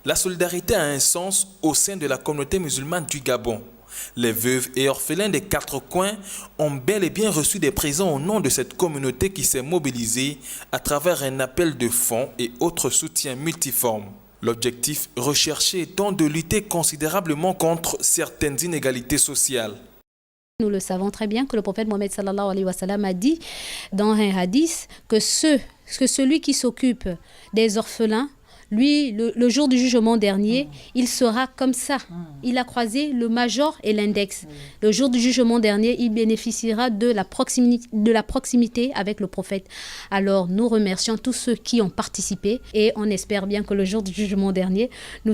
La solidarité a un sens au sein de la communauté musulmane du Gabon. Les veuves et orphelins des 4 coins ont bel et bien reçu des présents au nom de cette communauté qui s'est mobilisée à travers un appel de fonds et autres soutiens multiformes. L'objectif recherché étant de lutter considérablement contre certaines inégalités sociales. Nous le savons très bien que le prophète Mohammed sallallahu alayhi wa sallam a dit dans un hadith que celui qui s'occupe des orphelins, lui, le jour du jugement dernier, il sera comme ça. Il a croisé le major et l'index. Le jour du jugement dernier, il bénéficiera de la proximité avec le prophète. Alors, nous remercions tous ceux qui ont participé et on espère bien que le jour du jugement dernier, nous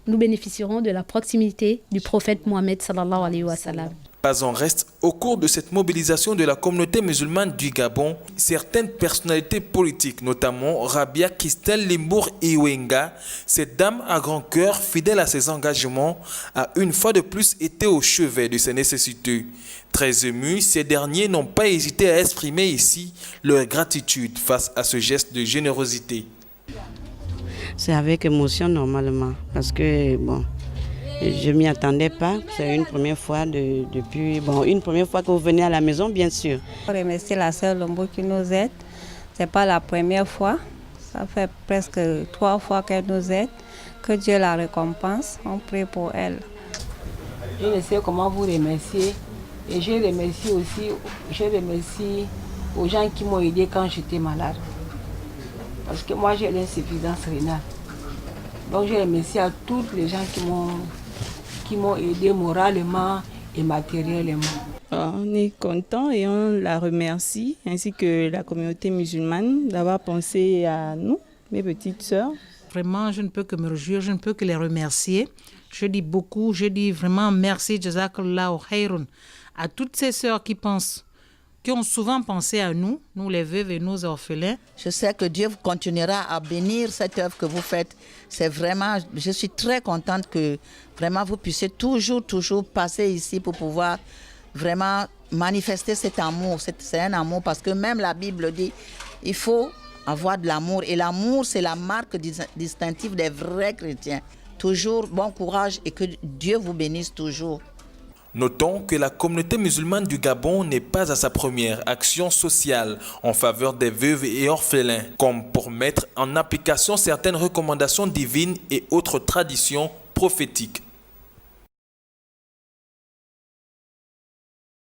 bénéficierons de la proximité du prophète Mohammed sallallahu alayhi wa sallam. Pas en reste, au cours de cette mobilisation de la communauté musulmane du Gabon, certaines personnalités politiques, notamment Rabia Kistel Limbour Iwenga, cette dame à grand cœur, fidèle à ses engagements, a une fois de plus été au chevet de ses nécessités. Très émus, ces derniers n'ont pas hésité à exprimer ici leur gratitude face à ce geste de générosité. C'est avec émotion normalement, parce que bon... Je ne m'y attendais pas. C'est une première fois une première fois que vous venez à la maison, bien sûr. Je remercie la sœur Lombo qui nous aide. Ce n'est pas la première fois. Ça fait presque 3 fois qu'elle nous aide. Que Dieu la récompense. On prie pour elle. Je ne sais comment vous remercier. Et je remercie aux gens qui m'ont aidé quand j'étais malade. Parce que moi, j'ai l'insuffisance rénale. Donc je remercie à tous les gens qui m'ont aidé moralement et matériellement. On est content et on la remercie, ainsi que la communauté musulmane, d'avoir pensé à nous, mes petites sœurs. Vraiment, je ne peux que me réjouir, je ne peux que les remercier. Je dis vraiment merci, Jazakallahu Khairun, à toutes ces sœurs qui ont souvent pensé à nous les veuves et nos orphelins. Je sais que Dieu continuera à bénir cette œuvre que vous faites. Je suis très contente que vraiment vous puissiez toujours passer ici pour pouvoir vraiment manifester cet amour. C'est un amour parce que même la Bible dit il faut avoir de l'amour. Et l'amour, c'est la marque distinctive des vrais chrétiens. Toujours bon courage et que Dieu vous bénisse toujours. Notons que la communauté musulmane du Gabon n'est pas à sa première action sociale en faveur des veuves et orphelins, comme pour mettre en application certaines recommandations divines et autres traditions prophétiques.